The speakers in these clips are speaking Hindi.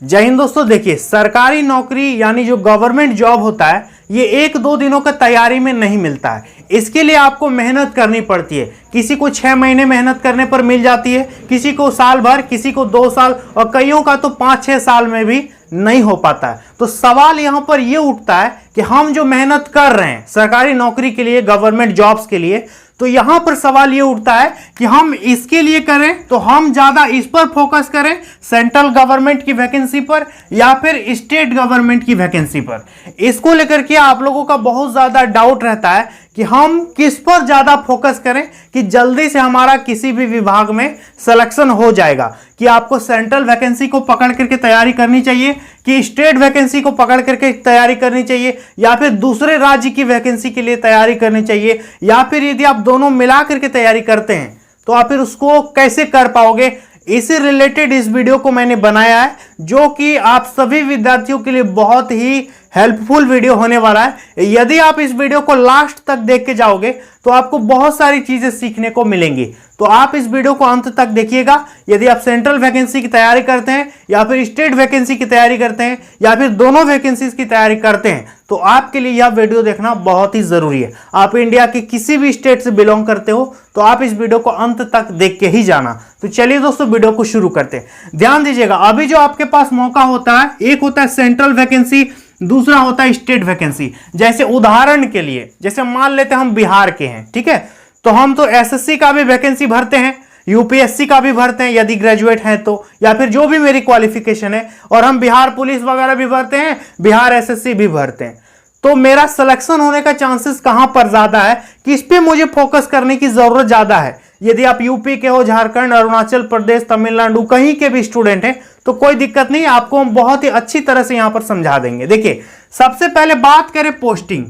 जय हिंद दोस्तों। देखिए, सरकारी नौकरी यानी जो गवर्नमेंट जॉब होता है ये 1-2 दिनों का तैयारी में नहीं मिलता है। इसके लिए आपको मेहनत करनी पड़ती है। किसी को 6 महीने मेहनत करने पर मिल जाती है, किसी को साल भर, किसी को 2 साल और कईयों का तो 5-6 साल में भी नहीं हो पाता है। तो सवाल यहां पर यह उठता है कि हम जो मेहनत कर रहे हैं सरकारी नौकरी के लिए, गवर्नमेंट जॉब्स के लिए, तो यहां पर सवाल यह उठता है कि हम इसके लिए करें तो हम ज्यादा इस पर फोकस करें, सेंट्रल गवर्नमेंट की वैकेंसी पर या फिर स्टेट गवर्नमेंट की वैकेंसी पर। इसको लेकर के आप लोगों का बहुत ज्यादा डाउट रहता है कि हम किस पर ज्यादा फोकस करें कि जल्दी से हमारा किसी भी विभाग में सिलेक्शन हो जाएगा। कि आपको सेंट्रल वैकेंसी को पकड़ करके तैयारी करनी चाहिए कि स्टेट वैकेंसी को पकड़ करके तैयारी करनी चाहिए या फिर दूसरे राज्य की वैकेंसी के लिए तैयारी करनी चाहिए, या फिर यदि आप दोनों मिला करके तैयारी करते हैं तो आप फिर उसको कैसे कर पाओगे। इसी रिलेटेड इस वीडियो को मैंने बनाया है जो कि आप सभी विद्यार्थियों के लिए बहुत ही हेल्पफुल वीडियो होने वाला है। यदि आप इस वीडियो को लास्ट तक देख के जाओगे तो आपको बहुत सारी चीजें सीखने को मिलेंगी। तो आप इस वीडियो को अंत तक देखिएगा। यदि आप सेंट्रल वैकेंसी की तैयारी करते हैं या फिर स्टेट वैकेंसी की तैयारी करते हैं या फिर दोनों वैकेंसीज की तैयारी करते हैं तो आपके लिए यह वीडियो देखना बहुत ही जरूरी है। आप इंडिया के किसी भी स्टेट से बिलोंग करते हो तो आप इस वीडियो को अंत तक देख के ही जाना। तो चलिए दोस्तों, वीडियो को शुरू करते हैं। ध्यान दीजिएगा, अभी जो आपके पास मौका होता है, एक होता है सेंट्रल वैकेंसी, दूसरा होता है स्टेट वैकेंसी। जैसे उदाहरण के लिए, जैसे मान लेते हैं हम बिहार के हैं, ठीक है, तो हम तो एसएससी का भी वैकेंसी भरते हैं, यूपीएससी का भी भरते हैं यदि ग्रेजुएट हैं तो, या फिर जो भी मेरी क्वालिफिकेशन है, और हम बिहार पुलिस वगैरह भी भरते हैं, बिहार एसएससी भी भरते हैं। तो मेरा सिलेक्शन होने का चांसेस कहां पर ज्यादा है, किस पे मुझे फोकस करने की जरूरत ज्यादा है। यदि आप यूपी के हो, झारखंड, अरुणाचल प्रदेश, तमिलनाडु, कहीं के भी स्टूडेंट हैं तो कोई दिक्कत नहीं, आपको हम बहुत ही अच्छी तरह से यहां पर समझा देंगे। देखिए, सबसे पहले बात करें पोस्टिंग।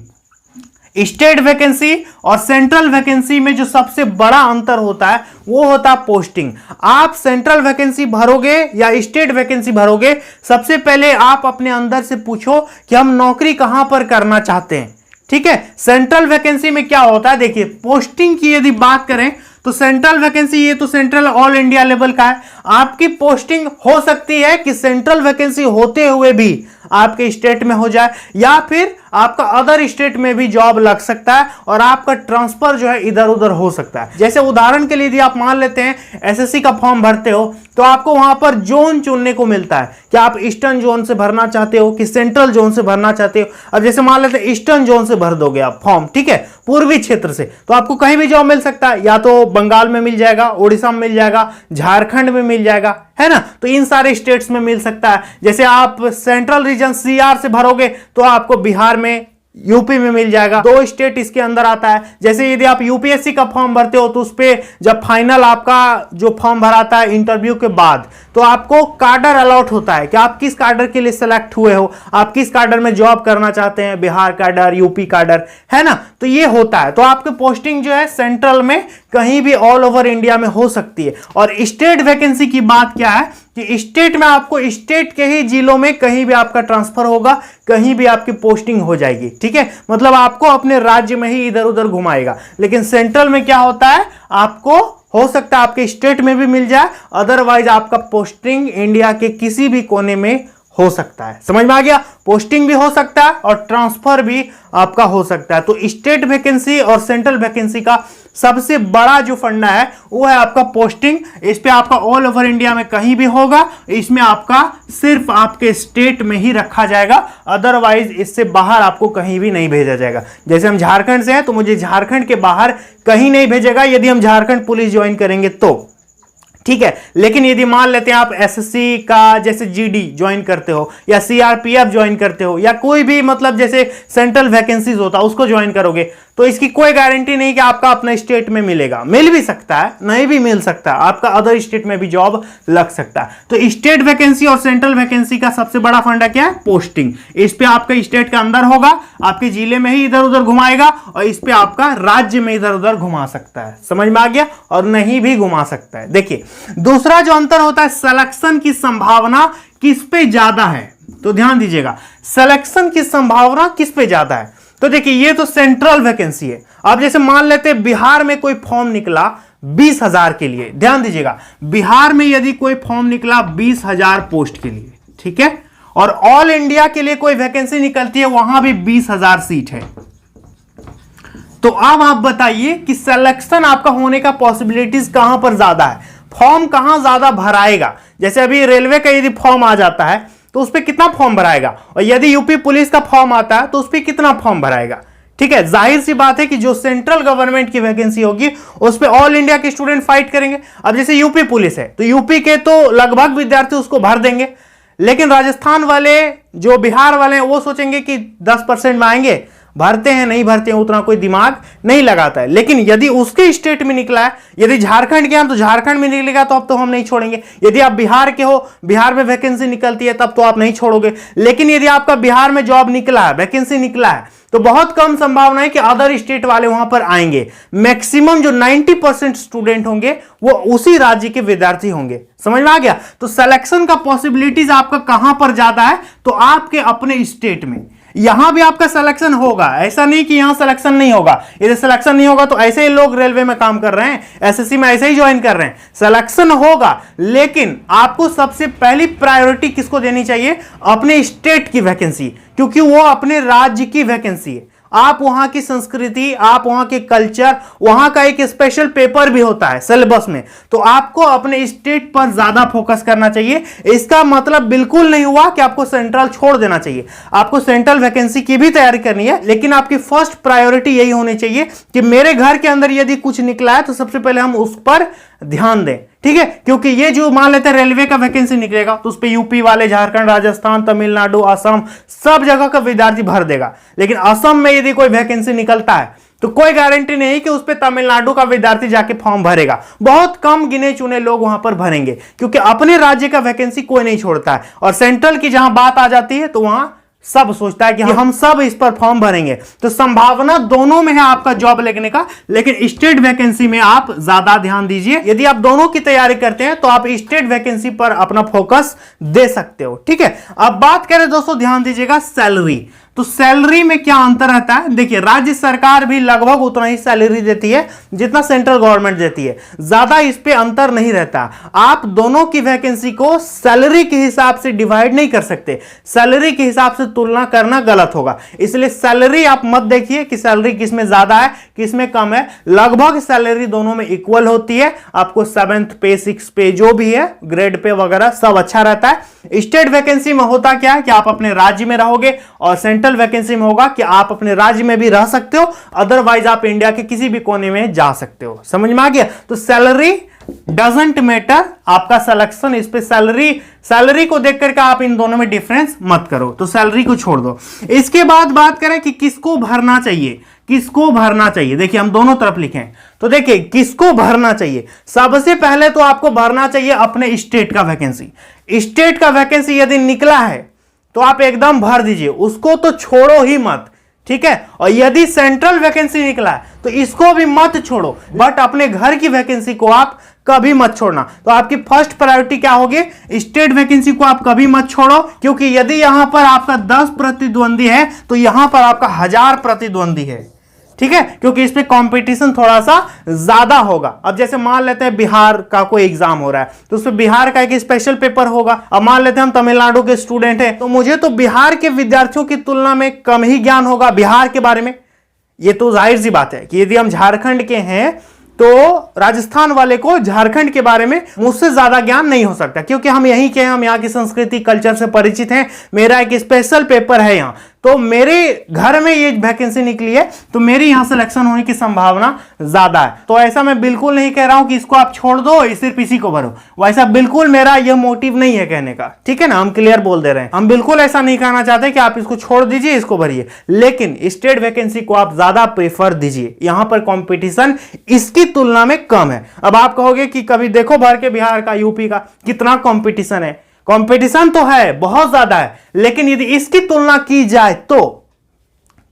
स्टेट वैकेंसी और सेंट्रल वैकेंसी में जो सबसे बड़ा अंतर होता है वो होता है पोस्टिंग। आप सेंट्रल वैकेंसी भरोगे या स्टेट वैकेंसी भरोगे, सबसे पहले आप अपने अंदर से पूछो कि हम नौकरी कहां पर करना चाहते हैं। ठीक है, सेंट्रल वैकेंसी में क्या होता है, देखिए पोस्टिंग की यदि बात करें तो सेंट्रल वैकेंसी, ये तो सेंट्रल ऑल इंडिया लेवल का है। आपकी पोस्टिंग हो सकती है कि सेंट्रल वैकेंसी होते हुए भी आपके स्टेट में हो जाए, या फिर आपका अदर स्टेट में भी जॉब लग सकता है और आपका ट्रांसफर जो है इधर उधर हो सकता है। जैसे उदाहरण के लिए यदि आप मान लेते हैं एसएससी का फॉर्म भरते हो तो आपको वहां पर जोन चुनने को मिलता है कि आप ईस्टर्न जोन से भरना चाहते हो कि सेंट्रल जोन से भरना चाहते हो। अब जैसे मान लेते हैं ईस्टर्न जोन से भर दोगे आप फॉर्म, ठीक है, पूर्वी क्षेत्र से, तो आपको कहीं भी जॉब मिल सकता है, या तो बंगाल में मिल जाएगा, उड़ीसा में मिल जाएगा, झारखंड में मिल जाएगा, है ना। तो इन सारे स्टेट्स में मिल सकता है। जैसे आप सेंट्रल रीजन सीआर से भरोगे तो आपको बिहार में, यूपी में मिल जाएगा। 2 स्टेट इसके अंदर आता है। जैसे यदि आप यूपीएससी का फॉर्म भरते हो तो उस पे जब फाइनल आपका जो फॉर्म भराता है इंटरव्यू के बाद, तो आपको कार्डर अलॉट होता है कि आप किस कार्डर के लिए सिलेक्ट हुए हो, आप किस कार्डर में जॉब करना चाहते हैं, बिहार कार्डर, यूपी कार्डर, है ना। तो ये होता है। तो आपकी पोस्टिंग जो है सेंट्रल में कहीं भी ऑल ओवर इंडिया में हो सकती है। और स्टेट वैकेंसी की बात क्या है कि स्टेट में आपको स्टेट के ही जिलों में कहीं भी आपका ट्रांसफर होगा, कहीं भी आपकी पोस्टिंग हो जाएगी, ठीक है, मतलब आपको अपने राज्य में ही इधर उधर घुमाएगा। लेकिन सेंट्रल में क्या होता है, आपको हो सकता है आपके स्टेट में भी मिल जाए, अदरवाइज आपका पोस्टिंग इंडिया के किसी भी कोने में हो सकता है। समझ में आ गया, पोस्टिंग भी हो सकता है और ट्रांसफर भी आपका हो सकता है। तो स्टेट वैकेंसी और सेंट्रल वैकेंसी का सबसे बड़ा जो फंडा है वो है आपका पोस्टिंग। इस पे आपका ऑल ओवर इंडिया में कहीं भी होगा, इसमें आपका सिर्फ आपके स्टेट में ही रखा जाएगा, अदरवाइज इससे बाहर आपको कहीं भी नहीं भेजा जाएगा। जैसे हम झारखंड से हैं तो मुझे झारखंड के बाहर कहीं नहीं भेजेगा यदि हम झारखंड पुलिस ज्वाइन करेंगे तो, ठीक है। लेकिन यदि मान लेते हैं आप एसएससी का जैसे जीडी ज्वाइन करते हो या सीआरपीएफ ज्वाइन करते हो या कोई भी मतलब जैसे सेंट्रल वैकेंसीज होता है उसको ज्वाइन करोगे, तो इसकी कोई गारंटी नहीं कि आपका अपने स्टेट में मिलेगा। मिल भी सकता है, नहीं भी मिल सकता, आपका अदर स्टेट में भी जॉब लग सकता है। तो स्टेट वैकेंसी और सेंट्रल वैकेंसी का सबसे बड़ा फंडा क्या है, पोस्टिंग। इस पे आपका स्टेट के अंदर होगा, आपके जिले में ही इधर उधर घुमाएगा, और इस पे आपका राज्य में इधर उधर घुमा सकता है। समझ में आ गया, और नहीं भी घुमा सकता है। देखिए, दूसरा जो अंतर होता है, सिलेक्शन की संभावना किस पे ज्यादा है। तो ध्यान दीजिएगा, सिलेक्शन की संभावना किस पे ज्यादा है। तो देखिए, ये तो सेंट्रल वैकेंसी है। अब जैसे मान लेते हैं बिहार में कोई फॉर्म निकला 20,000 के लिए, ध्यान दीजिएगा, बिहार में यदि कोई फॉर्म निकला 20,000 पोस्ट के लिए, ठीक है। और ऑल इंडिया के लिए कोई वैकेंसी निकलती है, वहां भी 20,000 सीट है। तो अब आप बताइए कि सिलेक्शन आपका होने का पॉसिबिलिटीज कहां पर ज्यादा है, फॉर्म कहां ज्यादा भराएगा। जैसे अभी रेलवे का यदि फॉर्म आ जाता है तो उस पर कितना फॉर्म भराएगा, और यदि यूपी पुलिस का फॉर्म आता है तो उस पर कितना फॉर्म भराएगा। ठीक है, जाहिर सी बात है कि जो सेंट्रल गवर्नमेंट की वैकेंसी होगी उस पे ऑल इंडिया के स्टूडेंट फाइट करेंगे। अब जैसे यूपी पुलिस है तो यूपी के तो लगभग विद्यार्थी उसको भर देंगे, लेकिन राजस्थान वाले, जो बिहार वाले हैं, वो सोचेंगे कि 10% में आएंगे, भरते हैं नहीं भरते हैं उतना कोई दिमाग नहीं लगाता है। लेकिन यदि उसके स्टेट में निकला है, यदि झारखंड के हैं तो झारखंड में निकलेगा तो अब तो हम नहीं छोड़ेंगे। यदि आप बिहार के हो, बिहार में वैकेंसी निकलती है तब तो आप नहीं छोड़ोगे। लेकिन यदि आपका बिहार में जॉब निकला है, वैकेंसी निकला है, तो बहुत कम संभावना है कि अदर स्टेट वाले वहां पर आएंगे। मैक्सिमम जो 90% स्टूडेंट होंगे वो उसी राज्य के विद्यार्थी होंगे। समझ में आ गया। तो सिलेक्शन का पॉसिबिलिटीज आपका कहां पर ज्यादा है, तो आपके अपने स्टेट में। यहां भी आपका सिलेक्शन होगा, ऐसा नहीं कि यहां सिलेक्शन नहीं होगा। यदि सिलेक्शन नहीं होगा तो ऐसे ही लोग रेलवे में काम कर रहे हैं, एसएससी में ऐसे ही ज्वाइन कर रहे हैं। सिलेक्शन होगा, लेकिन आपको सबसे पहली प्रायोरिटी किसको देनी चाहिए, अपने स्टेट की वैकेंसी, क्योंकि वो अपने राज्य की वैकेंसी है। आप वहां की संस्कृति, आप वहां के कल्चर, वहां का एक स्पेशल पेपर भी होता है सिलेबस में, तो आपको अपने स्टेट पर ज्यादा फोकस करना चाहिए। इसका मतलब बिल्कुल नहीं हुआ कि आपको सेंट्रल छोड़ देना चाहिए। आपको सेंट्रल वैकेंसी की भी तैयारी करनी है, लेकिन आपकी फर्स्ट प्रायोरिटी यही होनी चाहिए कि मेरे घर के अंदर यदि कुछ निकला है तो सबसे पहले हम उस पर ध्यान दें। ठीक है, क्योंकि ये जो मान लेते हैं रेलवे का वैकेंसी निकलेगा तो उस पे यूपी वाले, झारखंड, राजस्थान, तमिलनाडु, असम, सब जगह का विद्यार्थी भर देगा। लेकिन असम में यदि कोई वैकेंसी निकलता है तो कोई गारंटी नहीं कि उस पे तमिलनाडु का विद्यार्थी जाके फॉर्म भरेगा। बहुत कम गिने चुने लोग वहां पर भरेंगे, क्योंकि अपने राज्य का वैकेंसी कोई नहीं छोड़ता है। और सेंट्रल की जहां बात आ जाती है तो वहां सब सोचता है कि हम सब इस पर फॉर्म भरेंगे। तो संभावना दोनों में है आपका जॉब लगने का, लेकिन स्टेट वैकेंसी में आप ज्यादा ध्यान दीजिए। यदि आप दोनों की तैयारी करते हैं तो आप स्टेट वैकेंसी पर अपना फोकस दे सकते हो। ठीक है, अब बात करें दोस्तों, ध्यान दीजिएगा सैलरी। तो सैलरी में क्या अंतर रहता है, देखिए राज्य सरकार भी लगभग उतना ही सैलरी देती है जितना सेंट्रल गवर्नमेंट देती है, ज्यादा इस पे अंतर नहीं रहता। आप दोनों की वैकेंसी को सैलरी के हिसाब से डिवाइड नहीं कर सकते, सैलरी के हिसाब से तुलना करना गलत होगा। इसलिए सैलरी आप मत देखिए कि सैलरी किसमें ज्यादा है किसमें कम है, लगभग सैलरी दोनों में इक्वल होती है। आपको 7th पे, 6th पे, जो भी है ग्रेड पे वगैरह सब अच्छा रहता है। स्टेट वैकेंसी में होता क्या है कि आप अपने राज्य में रहोगे, और सेंट्रल वैकेंसी में होगा कि आप अपने राज्य में भी रह सकते हो, अदरवाइज आप इंडिया के किसी भी कोने में जा सकते हो। समझ में आ गया। तो सैलरी डजंट मैटर, आपका सिलेक्शन इस पे सैलरी को देख करके आप इन दोनों में डिफरेंस मत करो, तो सैलरी को छोड़ दो। इसके बाद बात करें कि किसको भरना चाहिए, किसको भरना चाहिए। देखिए हम दोनों तरफ लिखें तो देखिए किसको भरना चाहिए। सबसे पहले तो आपको भरना चाहिए अपने स्टेट का वैकेंसी। स्टेट का वैकेंसी यदि निकला है तो आप एकदम भर दीजिए, उसको तो छोड़ो ही मत। ठीक है, और यदि सेंट्रल वैकेंसी निकला है तो इसको भी मत छोड़ो, बट अपने घर की वैकेंसी को आप कभी मत छोड़ना। तो आपकी फर्स्ट प्रायोरिटी क्या होगी, स्टेट वैकेंसी को आप कभी मत छोड़ो, क्योंकि यदि यहां पर आपका 10 प्रतिद्वंदी है तो यहां पर आपका 1000 प्रतिद्वंदी है। ठीक है, क्योंकि इस पे कंपटीशन थोड़ा सा ज्यादा होगा। अब जैसे मान लेते हैं बिहार का कोई एग्जाम हो रहा है तो उसमें बिहार का एक स्पेशल पेपर होगा। अब मान लेते हैं हम तमिलनाडु के स्टूडेंट हैं, तो मुझे तो बिहार के विद्यार्थियों की तुलना में कम ही ज्ञान होगा बिहार के बारे में। ये तो जाहिर सी बात है कि यदि हम झारखंड के हैं तो राजस्थान वाले को झारखंड के बारे में मुझसे ज्यादा ज्ञान नहीं हो सकता, क्योंकि हम यहीं के हैं, हम यहाँ की संस्कृति कल्चर से परिचित हैं। मेरा एक स्पेशल पेपर है यहाँ, तो मेरे घर में ये वैकेंसी निकली है तो मेरी यहां सिलेक्शन होने की संभावना ज्यादा है। तो ऐसा मैं बिल्कुल नहीं कह रहा हूं कि इसको आप छोड़ दो, सिर्फ इसी को भरो, वैसा बिल्कुल मेरा यह मोटिव नहीं है कहने का। ठीक है ना, हम क्लियर बोल दे रहे हैं, हम बिल्कुल ऐसा नहीं कहना चाहते कि आप इसको छोड़ दीजिए, इसको भरिए, लेकिन स्टेट वैकेंसी को आप ज्यादा प्रेफर दीजिए। यहां पर कॉम्पिटिशन इसकी तुलना में कम है। अब आप कहोगे कि कभी देखो भर के बिहार का, यूपी का कितना कॉम्पिटिशन है। कंपटीशन तो है, बहुत ज्यादा है, लेकिन यदि इसकी तुलना की जाए तो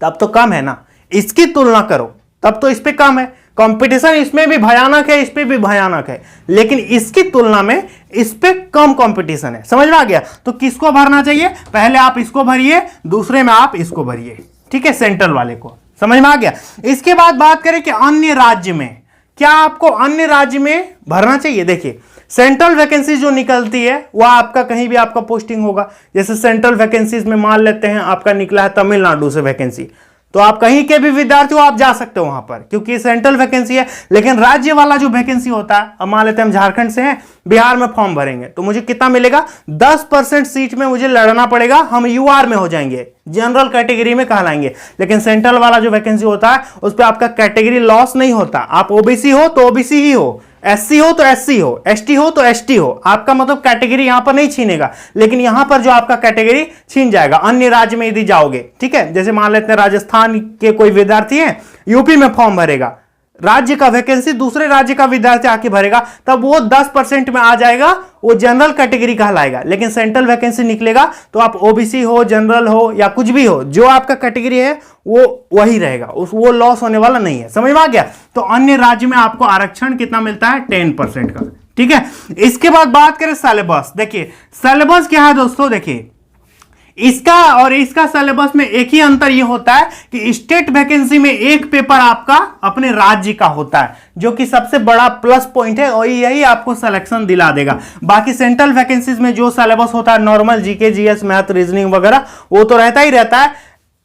तब तो कम है ना। इसकी तुलना करो तब तो इस पे कम है। कंपटीशन इसमें भी भयानक है, इस पे भी भयानक है, लेकिन इसकी तुलना में इस पे कम कंपटीशन है। समझ में आ गया। तो किसको भरना चाहिए, पहले आप इसको भरिए, दूसरे में आप इसको भरिए। ठीक है, सेंट्रल वाले को। समझ में आ गया। इसके बाद बात करें कि अन्य राज्य में क्या आपको अन्य राज्य में भरना चाहिए। देखिए सेंट्रल वैकेंसी जो निकलती है वह आपका कहीं भी आपका पोस्टिंग होगा। जैसे सेंट्रल वैकेंसीज में मान लेते हैं आपका निकला है तमिलनाडु से वैकेंसी, तो आप कहीं के भी विद्यार्थी हो आप जा सकते हो वहां पर, क्योंकि सेंट्रल वैकेंसी है। लेकिन राज्य वाला जो वैकेंसी होता है, अब मान लेते हैं हम झारखंड से हैं, बिहार में फॉर्म भरेंगे तो मुझे कितना मिलेगा, 10% सीट में मुझे लड़ना पड़ेगा, हम यूआर में हो जाएंगे, जनरल कैटेगरी में कहलाएंगे। लेकिन सेंट्रल वाला जो वैकेंसी होता है उस पर आपका कैटेगरी लॉस नहीं होता, आप ओबीसी हो तो ओबीसी ही हो, एससी हो तो एससी हो, एसटी हो तो एसटी हो, आपका मतलब कैटेगरी यहां पर नहीं छीनेगा। लेकिन यहां पर जो आपका कैटेगरी छीन जाएगा अन्य राज्य में यदि जाओगे, ठीक है। जैसे मान लेते हैं राजस्थान के कोई विद्यार्थी है, यूपी में फॉर्म भरेगा, राज्य का वैकेंसी दूसरे राज्य का विद्यार्थी आके भरेगा, तब वो 10% में आ जाएगा, वो जनरल कैटेगरी कहलाएगा। लेकिन सेंट्रल वैकेंसी निकलेगा तो आप ओबीसी हो, जनरल हो या कुछ भी हो, जो आपका कैटेगरी है वो वही रहेगा, वो लॉस होने वाला नहीं है। समझ में आ गया। तो अन्य राज्य में आपको आरक्षण कितना मिलता है, 10% का, ठीक है। इसके बाद बात करें सिलेबस। देखिए सिलेबस क्या है दोस्तों, देखिए इसका और इसका सिलेबस में एक ही अंतर यह होता है कि स्टेट वैकेंसी में एक पेपर आपका अपने राज्य का होता है, जो कि सबसे बड़ा प्लस पॉइंट है, और यही आपको सिलेक्शन दिला देगा। बाकी सेंट्रल वैकेंसीज में जो सिलेबस होता है normal GK, GS, math, reasoning वगैरह, वो तो रहता ही रहता है,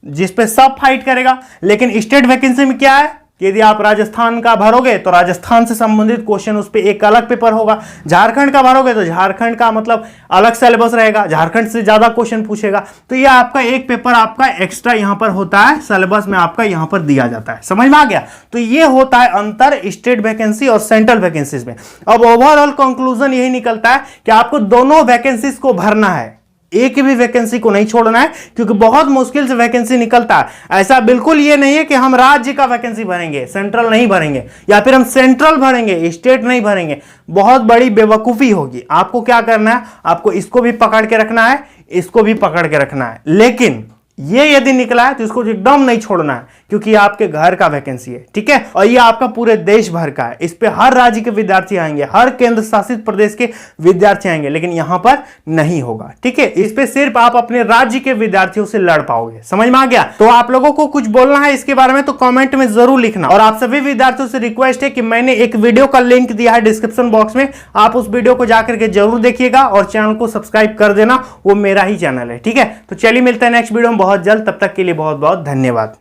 जिसपे सब फाइट करेगा। लेकिन स्टेट वैकेंसी में क्या है, यदि आप राजस्थान का भरोगे तो राजस्थान से संबंधित क्वेश्चन उस पर एक अलग पेपर होगा, झारखंड का भरोगे तो झारखंड का मतलब अलग सिलेबस रहेगा, झारखंड से ज्यादा क्वेश्चन पूछेगा। तो ये आपका एक पेपर आपका एक्स्ट्रा यहां पर होता है, सिलेबस में आपका यहां पर दिया जाता है। समझ में आ गया। तो ये होता है अंतर स्टेट वैकेंसी और सेंट्रल वैकेंसीज में। अब ओवरऑल कंक्लूजन यही निकलता है कि आपको दोनों वैकेंसीज को भरना है, एक भी वैकेंसी को नहीं छोड़ना है, क्योंकि बहुत मुश्किल से वैकेंसी निकलता है। ऐसा बिल्कुल ये नहीं है कि हम राज्य का वैकेंसी भरेंगे, सेंट्रल नहीं भरेंगे, या फिर हम सेंट्रल भरेंगे स्टेट नहीं भरेंगे, बहुत बड़ी बेवकूफी होगी। आपको क्या करना है, आपको इसको भी पकड़ के रखना है, इसको भी पकड़ के रखना है। लेकिन ये यदि निकला है तो इसको एकदम नहीं छोड़ना है, क्योंकि ये आपके घर का वैकेंसी है, ठीक है। और ये आपका पूरे देश भर का है, इस पे हर राज्य के विद्यार्थी आएंगे, हर केंद्र शासित प्रदेश के विद्यार्थी आएंगे, लेकिन यहां पर नहीं होगा, ठीक है। इस पे सिर्फ आप अपने राज्य के विद्यार्थियों से लड़ पाओगे। समझ में आ गया। तो आप लोगों को कुछ बोलना है इसके बारे में तो कमेंट में जरूर लिखना। और आप सभी विद्यार्थियों से रिक्वेस्ट है कि मैंने एक वीडियो का लिंक दिया है डिस्क्रिप्शन बॉक्स में, आप उस वीडियो को जाकर के जरूर देखिएगा और चैनल को सब्सक्राइब कर देना, वो मेरा ही चैनल है, ठीक है। तो चलिए मिलते हैं नेक्स्ट वीडियो में बहुत जल्द, तब तक के लिए बहुत बहुत धन्यवाद।